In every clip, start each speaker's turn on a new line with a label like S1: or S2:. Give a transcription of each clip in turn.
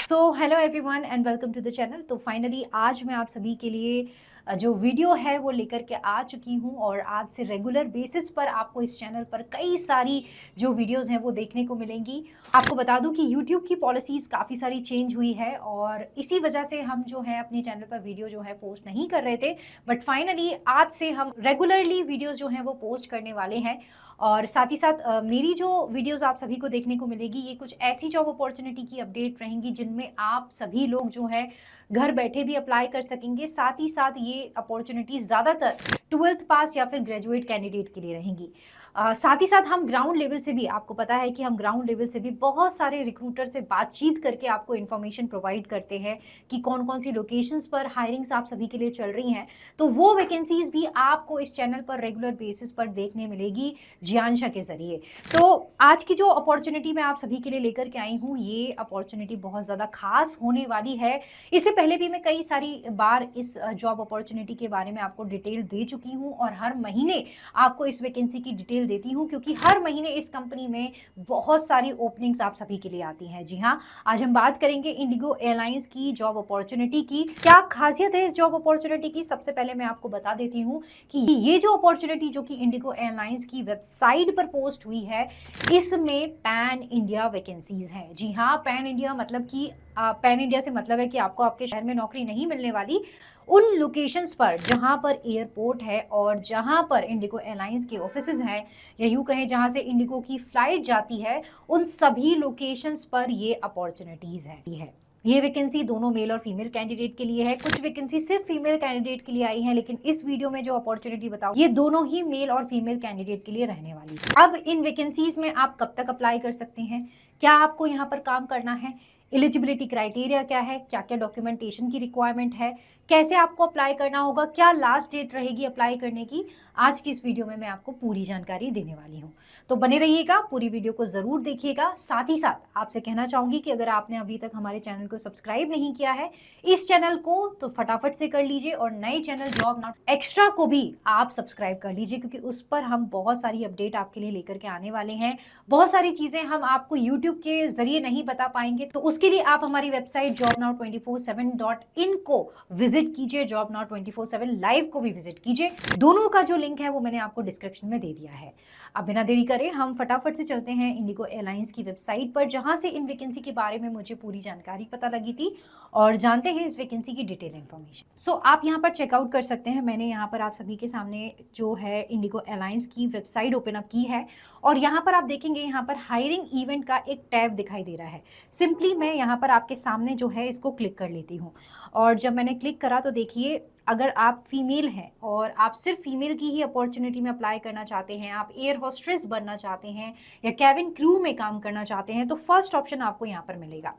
S1: So hello everyone and welcome to the channel. तो finally आज मैं आप सभी के लिए जो वीडियो है वो लेकर के आ चुकी हूँ और आज से रेगुलर बेसिस पर आपको इस चैनल पर कई सारी जो वीडियोस हैं वो देखने को मिलेंगी। आपको बता दूं कि यूट्यूब की पॉलिसीज़ काफ़ी सारी चेंज हुई है और इसी वजह से हम जो है अपने चैनल पर वीडियो जो है पोस्ट नहीं कर रहे थे, बट फाइनली आज से हम रेगुलरली वीडियोज़ जो हैं वो पोस्ट करने वाले हैं। और साथ ही साथ मेरी जो वीडियोस आप सभी को देखने को मिलेगी ये कुछ ऐसी जॉब अपॉर्चुनिटी की अपडेट रहेंगी जिनमें आप सभी लोग जो है घर बैठे भी अप्लाई कर सकेंगे। साथ ही साथ ये अपॉर्चुनिटी ज़्यादातर 12th पास या फिर ग्रेजुएट कैंडिडेट के लिए रहेंगी। साथ ही साथ हम ग्राउंड लेवल से भी, आपको पता है कि हम ग्राउंड लेवल से भी बहुत सारे रिक्रूटर से बातचीत करके आपको इन्फॉर्मेशन प्रोवाइड करते हैं कि कौन कौन सी लोकेशंस पर हायरिंग्स आप सभी के लिए चल रही हैं। तो वो वैकेंसीज भी आपको इस चैनल पर रेगुलर बेसिस पर देखने मिलेगी जियांशा के जरिए। तो आज की जो अपॉर्चुनिटी मैं आप सभी के लिए लेकर के आई हूँ ये अपॉर्चुनिटी बहुत ज़्यादा खास होने वाली है। इससे पहले भी मैं कई सारी बार इस जॉब अपॉर्चुनिटी के बारे में आपको डिटेल दे चुकी हूँ और हर महीने आपको इस वैकेंसी की डिटेल देती हूँ, क्योंकि हर महीने इस कंपनी में बहुत सारी ओपनिंग्स आप सभी के लिए आती हैं। जी हाँ, आज हम बात करेंगे इंडिगो एयरलाइंस की जॉब अपॉर्चुनिटी की। क्या खासियत है इस जॉब अपॉर्चुनिटी की, सबसे पहले मैं आपको बता देती हूँ कि ये जो अपॉर्चुनिटी जो कि इंडिगो एयरलाइंस की वेबसाइट पर पोस्ट हुई है इसमें पैन इंडिया वैकेंसीज हैं। जी हाँ, पैन इंडिया मतलब कि पैन इंडिया से मतलब है कि आपको आपके शहर में नौकरी नहीं मिलने वाली, उन लोकेशंस पर जहां पर एयरपोर्ट है और जहां पर इंडिगो एयरलाइंस के ऑफिसेज हैं, या यूं कहें जहां से इंडिगो की फ्लाइट जाती है, उन सभी लोकेशंस पर ये अपॉर्चुनिटीज है। ये वैकेंसी दोनों मेल और फीमेल कैंडिडेट के लिए है। कुछ वैकेंसी सिर्फ फीमेल कैंडिडेट के लिए आई है, लेकिन इस वीडियो में जो अपॉर्चुनिटी बताऊं ये दोनों ही मेल और फीमेल कैंडिडेट के लिए रहने वाली है। अब इन वैकेंसीज में आप कब तक अप्लाई कर सकते हैं, क्या आपको यहाँ पर काम करना है, एलिजिबिलिटी क्राइटेरिया क्या है, क्या क्या डॉक्यूमेंटेशन की रिक्वायरमेंट है, कैसे आपको अप्लाई करना होगा, क्या लास्ट डेट रहेगी अप्लाई करने की, आज की इस वीडियो में मैं आपको पूरी जानकारी देने वाली हूँ। तो बने रहिएगा, पूरी वीडियो को जरूर देखिएगा। साथ ही साथ आपसे कहना चाहूंगी कि अगर आपने अभी तक हमारे चैनल को सब्सक्राइब नहीं किया है इस चैनल को, तो फटाफट से कर लीजिए और नए चैनल जॉब नॉट एक्स्ट्रा को भी आप सब्सक्राइब कर लीजिए, क्योंकि उस पर हम बहुत सारी अपडेट आपके लिए लेकर के आने वाले हैं। बहुत सारी चीजें हम आपको यूट्यूब के जरिए नहीं बता पाएंगे, तो उसके लिए आप हमारी वेबसाइट jobnow247.in को विजिट कीजिए, jobnow 24/7 लाइव को भी विजिट कीजिए। दोनों का जो लिंक है वो मैंने आपको डिस्क्रिप्शन में दे दिया है। अब बिना देरी करे हम फटाफट से चलते हैं इंडिगो एयरलाइंस की वेबसाइट पर, जहां से इन वैकेंसी के बारे में मुझे पूरी जानकारी पता लगी थी, और जानते हैं इस वैकेंसी की डिटेल इन्फॉर्मेशन। सो आप यहाँ पर चेकआउट कर सकते हैं। मैंने यहाँ पर आप सभी के सामने जो है इंडिगो एयरलाइंस की वेबसाइट ओपन अप की है और यहाँ पर आप देखेंगे यहाँ पर हायरिंग इवेंट का एक टैब दिखाई दे रहा है। सिंपली मैं यहाँ पर आपके सामने जो है इसको क्लिक कर लेती हूँ, और जब मैंने क्लिक करा तो देखिए, अगर आप फीमेल हैं और आप सिर्फ फीमेल की ही अपॉर्चुनिटी में अप्लाई करना चाहते हैं, आप एयर होस्ट्रेस बनना चाहते हैं या कैबिन क्रू में काम करना चाहते हैं, तो फर्स्ट ऑप्शन आपको यहाँ पर मिलेगा।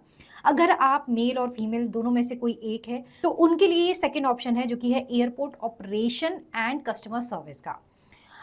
S1: अगर आप मेल और फीमेल दोनों में से कोई एक है तो उनके लिए सेकेंड ऑप्शन है, जो कि है airport operation and customer service का।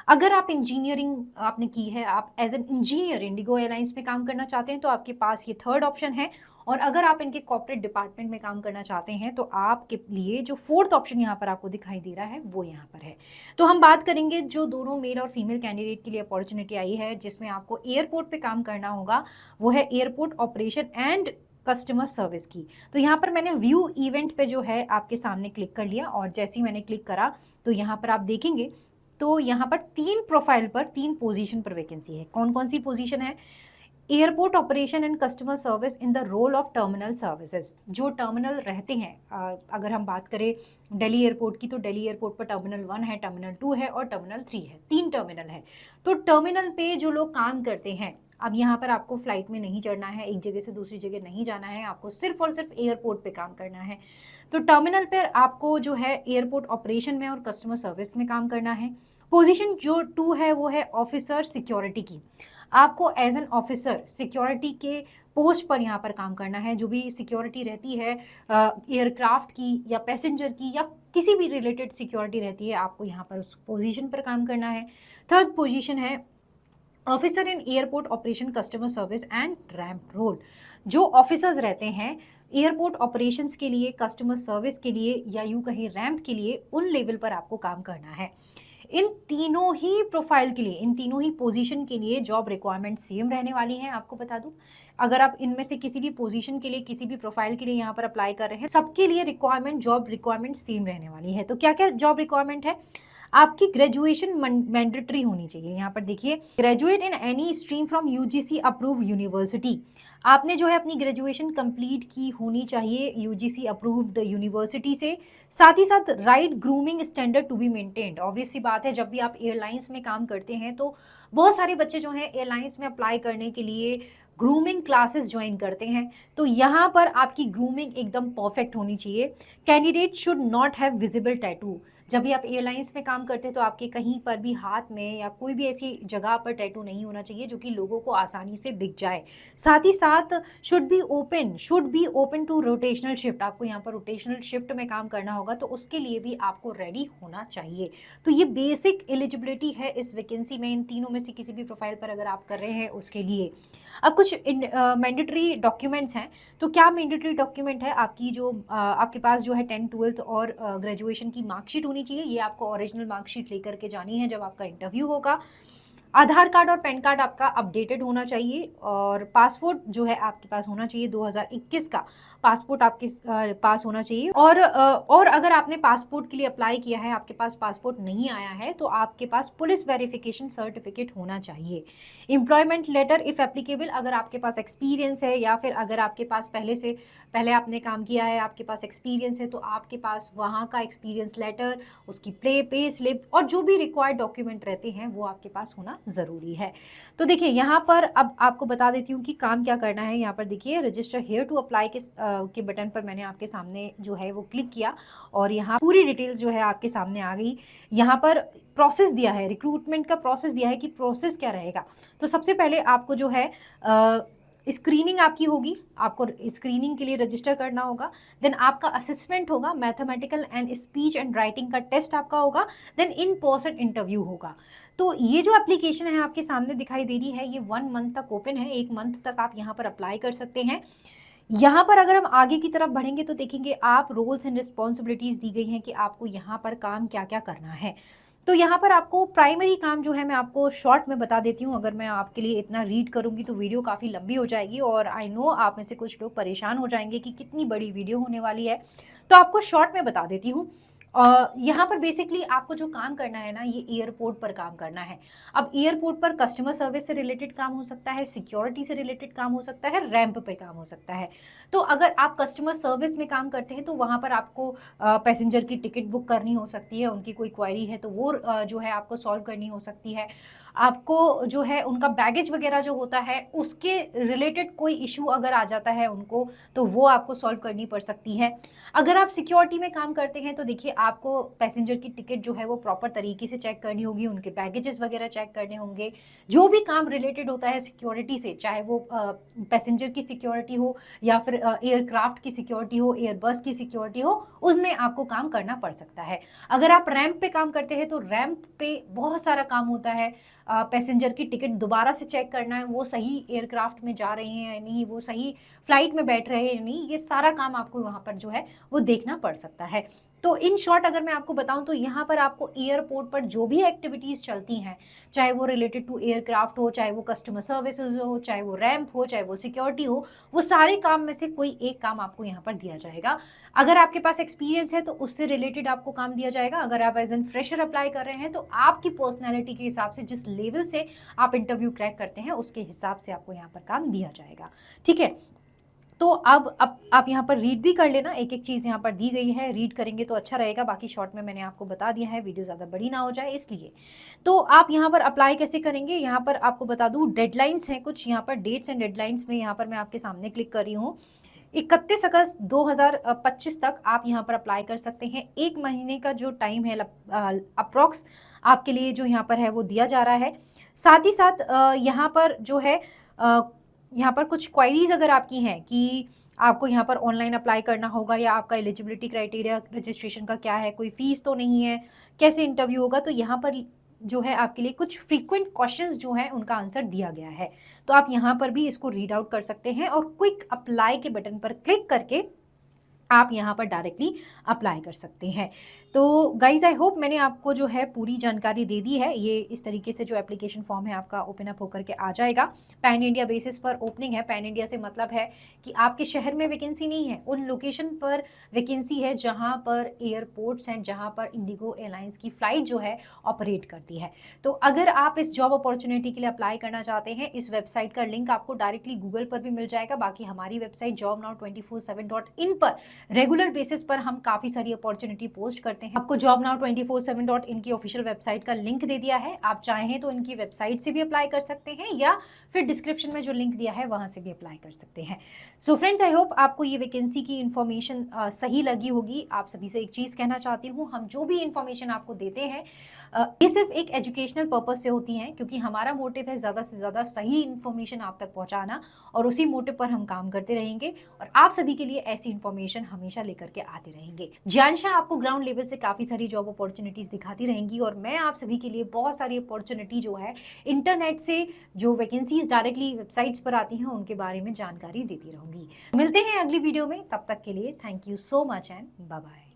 S1: अगर आप इंजीनियरिंग आपने की है, आप as an engineer IndiGo airlines में काम करना चाहते हैं, तो आपके पास ये थर्ड ऑप्शन है। और अगर आप इनके कॉर्पोरेट डिपार्टमेंट में काम करना चाहते हैं तो आपके लिए जो फोर्थ ऑप्शन यहाँ पर आपको दिखाई दे रहा है वो यहाँ पर है। तो हम बात करेंगे जो दोनों मेल और फीमेल कैंडिडेट के लिए अपॉर्चुनिटी आई है जिसमें आपको एयरपोर्ट पे काम करना होगा, वो है airport operation and customer service की। तो यहाँ पर मैंने व्यू इवेंट पे जो है आपके सामने क्लिक कर लिया, और जैसे ही मैंने क्लिक करा तो यहाँ पर आप देखेंगे तो यहाँ पर 3 प्रोफाइल पर 3 पोजीशन पर वैकेंसी है। कौन कौन सी पोजीशन है? Airport operation and customer service in the role of terminal services. जो टर्मिनल रहते हैं, अगर हम बात करें दिल्ली एयरपोर्ट की, तो दिल्ली एयरपोर्ट पर टर्मिनल 1 है, टर्मिनल 2 है और टर्मिनल 3 है, 3 टर्मिनल है। तो टर्मिनल पे जो लोग काम करते हैं, अब यहाँ पर आपको फ्लाइट में नहीं चढ़ना है, एक जगह से दूसरी जगह नहीं जाना है, आपको सिर्फ और सिर्फ एयरपोर्ट पे काम करना है। तो टर्मिनल पर आपको जो है एयरपोर्ट ऑपरेशन में और कस्टमर सर्विस में काम करना है। पोजीशन जो 2 है वो है ऑफिसर सिक्योरिटी की। आपको एज एन ऑफिसर सिक्योरिटी के पोस्ट पर यहाँ पर काम करना है। जो भी सिक्योरिटी रहती है एयरक्राफ्ट की या पैसेंजर की या किसी भी रिलेटेड सिक्योरिटी रहती है, आपको यहाँ पर उस पोजीशन पर काम करना है। थर्ड पोजीशन है officer in airport operation customer service and ramp role. जो ऑफिसर्स रहते हैं एयरपोर्ट ऑपरेशंस के लिए, कस्टमर सर्विस के लिए, या यूं कहें रैंप के लिए, उन लेवल पर आपको काम करना है। इन तीनों ही प्रोफाइल के लिए, इन तीनों ही पोजीशन के लिए जॉब रिक्वायरमेंट सेम रहने वाली है। आपको बता दूं, अगर आप इनमें से किसी भी पोजीशन के लिए, किसी भी प्रोफाइल के लिए यहाँ पर अप्लाई कर रहे हैं, सबके लिए रिक्वायरमेंट, जॉब रिक्वायरमेंट सेम रहने वाली है। तो क्या क्या जॉब रिक्वायरमेंट है? आपकी ग्रेजुएशन मैंडेटरी होनी चाहिए। यहाँ पर देखिए, graduate in any stream from UGC approved university. आपने जो है अपनी ग्रेजुएशन कंप्लीट की होनी चाहिए यूजीसी अप्रूव्ड यूनिवर्सिटी से। साथ ही साथ right grooming standard to be maintained. Obvious सी बात है, जब भी आप एयरलाइंस में काम करते हैं तो बहुत सारे बच्चे जो हैं एयरलाइंस में अप्लाई करने के लिए ग्रूमिंग क्लासेस ज्वाइन करते हैं। तो यहाँ पर आपकी ग्रूमिंग एकदम परफेक्ट होनी चाहिए। Candidate should not have visible tattoo. जब भी आप एयरलाइंस में काम करते हैं तो आपके कहीं पर भी हाथ में या कोई भी ऐसी जगह पर टैटू नहीं होना चाहिए जो कि लोगों को आसानी से दिख जाए। साथ ही साथ should be open to rotational shift. आपको यहाँ पर रोटेशनल शिफ्ट में काम करना होगा, तो उसके लिए भी आपको रेडी होना चाहिए। तो ये बेसिक एलिजिबिलिटी है इस वैकेंसी में, इन तीनों में से किसी भी प्रोफाइल पर अगर आप कर रहे हैं उसके लिए। अब कुछ मैंडेटरी डॉक्यूमेंट्स हैं। तो क्या मैंडेटरी डॉक्यूमेंट है? आपकी जो आपके पास जो है 10th 12th और ग्रेजुएशन की मार्कशीट होनी चाहिए। ये आपको ओरिजिनल मार्कशीट लेकर के जानी है जब आपका इंटरव्यू होगा। आधार कार्ड और पैन कार्ड आपका अपडेटेड होना चाहिए, और पासपोर्ट जो है आपके पास होना चाहिए। 2021 का पासपोर्ट आपके पास होना चाहिए। और अगर आपने पासपोर्ट के लिए अप्लाई किया है, आपके पास पासपोर्ट नहीं आया है, तो आपके पास पुलिस वेरिफिकेशन सर्टिफिकेट होना चाहिए। एम्प्लॉयमेंट लेटर इफ़ एप्लीकेबल, अगर आपके पास एक्सपीरियंस है या फिर अगर आपके पास पहले आपने काम किया है, आपके पास एक्सपीरियंस है, तो आपके पास वहाँ का एक्सपीरियंस लेटर, उसकी पे स्लिप और जो भी रिक्वायर्ड डॉक्यूमेंट रहते हैं वो आपके पास होना ज़रूरी है। तो देखिए यहाँ पर अब आपको बता देती हूँ कि काम क्या करना है। यहाँ पर देखिए, रजिस्टर हेयर टू अप्लाई के बटन पर मैंने आपके सामने जो है वो क्लिक किया और यहाँ पूरी डिटेल्स जो है आपके सामने आ गई। यहाँ पर प्रोसेस दिया है, रिक्रूटमेंट का प्रोसेस दिया है कि प्रोसेस क्या रहेगा। तो सबसे पहले आपको जो है स्क्रीनिंग आपकी होगी, आपको स्क्रीनिंग के लिए रजिस्टर करना होगा। देन आपका असेसमेंट होगा, mathematical and speech and writing का टेस्ट आपका होगा। देन इन पर्सन इंटरव्यू होगा। तो ये जो एप्लीकेशन है आपके सामने दिखाई दे रही है, ये 1 मंथ तक ओपन है। 1 मंथ तक आप यहाँ पर अप्लाई कर सकते हैं। यहाँ पर अगर हम आगे की तरफ बढ़ेंगे तो देखेंगे आप रोल्स एंड रिस्पॉन्सिबिलिटीज़ दी गई हैं कि आपको यहाँ पर काम क्या क्या करना है। तो यहाँ पर आपको प्राइमरी काम जो है मैं आपको शॉर्ट में बता देती हूँ। अगर मैं आपके लिए इतना रीड करूँगी तो वीडियो काफ़ी लंबी हो जाएगी, और आई नो आप में से कुछ लोग परेशान हो जाएंगे कि कितनी बड़ी वीडियो होने वाली है। तो आपको शॉर्ट में बता देती हूँ। यहाँ पर बेसिकली आपको जो काम करना है ना, ये एयरपोर्ट पर काम करना है। अब एयरपोर्ट पर कस्टमर सर्विस से रिलेटेड काम हो सकता है, सिक्योरिटी से रिलेटेड काम हो सकता है, रैंप पे काम हो सकता है। तो अगर आप कस्टमर सर्विस में काम करते हैं तो वहाँ पर आपको पैसेंजर की टिकट बुक करनी हो सकती है, उनकी कोई क्वायरी है तो वो जो है आपको सॉल्व करनी हो सकती है। आपको जो है उनका बैगेज वगैरह जो होता है उसके रिलेटेड कोई इशू अगर आ जाता है उनको, तो वो आपको सॉल्व करनी पड़ सकती है। अगर आप सिक्योरिटी में काम करते हैं तो देखिए, आपको पैसेंजर की टिकट जो है वो प्रॉपर तरीके से चेक करनी होगी, उनके बैगेजेस वगैरह चेक करने होंगे। जो भी काम रिलेटेड होता है सिक्योरिटी से, चाहे वो पैसेंजर की सिक्योरिटी हो या फिर एयरक्राफ्ट की सिक्योरिटी हो, एयरबस की सिक्योरिटी हो, उसमें आपको काम करना पड़ सकता है। अगर आप रैंप पे काम करते हैं तो रैंप पे बहुत सारा काम होता है। पैसेंजर की टिकट दोबारा से चेक करना है, वो सही एयरक्राफ्ट में जा रहे हैं या नहीं, वो सही फ्लाइट में बैठ रहे हैं या नहीं, ये सारा काम आपको वहाँ पर जो है वो देखना पड़ सकता है। तो इन शॉर्ट अगर मैं आपको बताऊं तो यहाँ पर आपको एयरपोर्ट पर जो भी एक्टिविटीज़ चलती हैं, चाहे वो रिलेटेड टू एयरक्राफ्ट हो, चाहे वो कस्टमर सर्विसेज हो, चाहे वो रैंप हो, चाहे वो सिक्योरिटी हो, वो सारे काम में से कोई एक काम आपको यहाँ पर दिया जाएगा। अगर आपके पास एक्सपीरियंस है तो उससे रिलेटेड आपको काम दिया जाएगा। अगर आप एज एन फ्रेशर अप्लाई कर रहे हैं तो आपकी पर्सनैलिटी के हिसाब से, जिस लेवल से आप इंटरव्यू क्रैक करते हैं उसके हिसाब से आपको यहाँ पर काम दिया जाएगा। ठीक है, तो अब आप यहाँ पर रीड भी कर लेना, एक एक चीज़ यहाँ पर दी गई है, रीड करेंगे तो अच्छा रहेगा। बाकी शॉर्ट में मैंने आपको बता दिया है, वीडियो ज़्यादा बड़ी ना हो जाए इसलिए। तो आप यहाँ पर अप्लाई कैसे करेंगे, यहाँ पर आपको बता दूँ डेडलाइंस हैं कुछ, यहाँ पर डेट्स एंड डेडलाइंस में यहाँ पर मैं आपके सामने क्लिक कर रही हूँ। 31 अगस्त 2025 तक आप यहाँ पर अप्लाई कर सकते हैं। 1 महीने का जो टाइम है अप्रॉक्स आपके लिए जो यहाँ पर है वो दिया जा रहा है। साथ ही साथ यहाँ पर जो है यहाँ पर कुछ क्वायरीज अगर आपकी हैं कि आपको यहाँ पर ऑनलाइन अप्लाई करना होगा या आपका एलिजिबिलिटी क्राइटेरिया रजिस्ट्रेशन का क्या है, कोई फीस तो नहीं है, कैसे इंटरव्यू होगा, तो यहाँ पर जो है आपके लिए कुछ फ्रीक्वेंट क्वेश्चंस जो हैं उनका आंसर दिया गया है। तो आप यहाँ पर भी इसको रीड आउट कर सकते हैं और क्विक अप्लाई के बटन पर क्लिक करके आप यहाँ पर डायरेक्टली अप्लाई कर सकते हैं। तो गाइज़ आई होप मैंने आपको जो है पूरी जानकारी दे दी है। ये इस तरीके से जो एप्लीकेशन फॉर्म है आपका ओपन अप होकर के आ जाएगा। पैन इंडिया बेसिस पर ओपनिंग है। पैन इंडिया से मतलब है कि आपके शहर में वैकेंसी नहीं है, उन लोकेशन पर वैकेंसी है जहाँ पर एयरपोर्ट्स हैं, जहाँ पर इंडिगो एयरलाइंस की फ़्लाइट जो है ऑपरेट करती है। तो अगर आप इस जॉब अपॉर्च्युनिटी के लिए अप्लाई करना चाहते हैं, इस वेबसाइट का लिंक आपको डायरेक्टली गूगल पर भी मिल जाएगा। बाकी हमारी वेबसाइट jobnow247.in पर रेगुलर बेसिस पर हम काफ़ी सारी अपॉर्चुनिटी पोस्ट करते हैं। आपको jobnow247.in की ऑफिशियल वेबसाइट का लिंक दे दिया है। आप चाहें तो इनकी वेबसाइट से भी अप्लाई कर सकते हैं या फिर डिस्क्रिप्शन में जो लिंक दिया है वहां से भी अप्लाई कर सकते हैं। सो फ्रेंड्स, आई होप आपको ये वैकेंसी की इन्फॉर्मेशन सही लगी होगी। आप सभी से एक चीज़ कहना चाहती हूँ, हम जो भी इन्फॉर्मेशन आपको देते हैं ये सिर्फ एक एजुकेशनल पर्पज से होती हैं, क्योंकि हमारा मोटिव है ज़्यादा से ज़्यादा सही इन्फॉर्मेशन आप तक पहुँचाना, और उसी मोटिव पर हम काम करते रहेंगे और आप सभी के लिए ऐसी इन्फॉर्मेशन हमेशा लेकर के आते रहेंगे। ज्ञानशा आपको ग्राउंड लेवल से काफ़ी सारी जॉब अपॉर्चुनिटीज़ दिखाती रहेंगी और मैं आप सभी के लिए बहुत सारी अपॉर्चुनिटी जो है इंटरनेट से जो वैकेंसीज डायरेक्टली वेबसाइट्स पर आती हैं उनके बारे में जानकारी देती रहूंगी। मिलते हैं अगली वीडियो में, तब तक के लिए thank you so much and bye bye.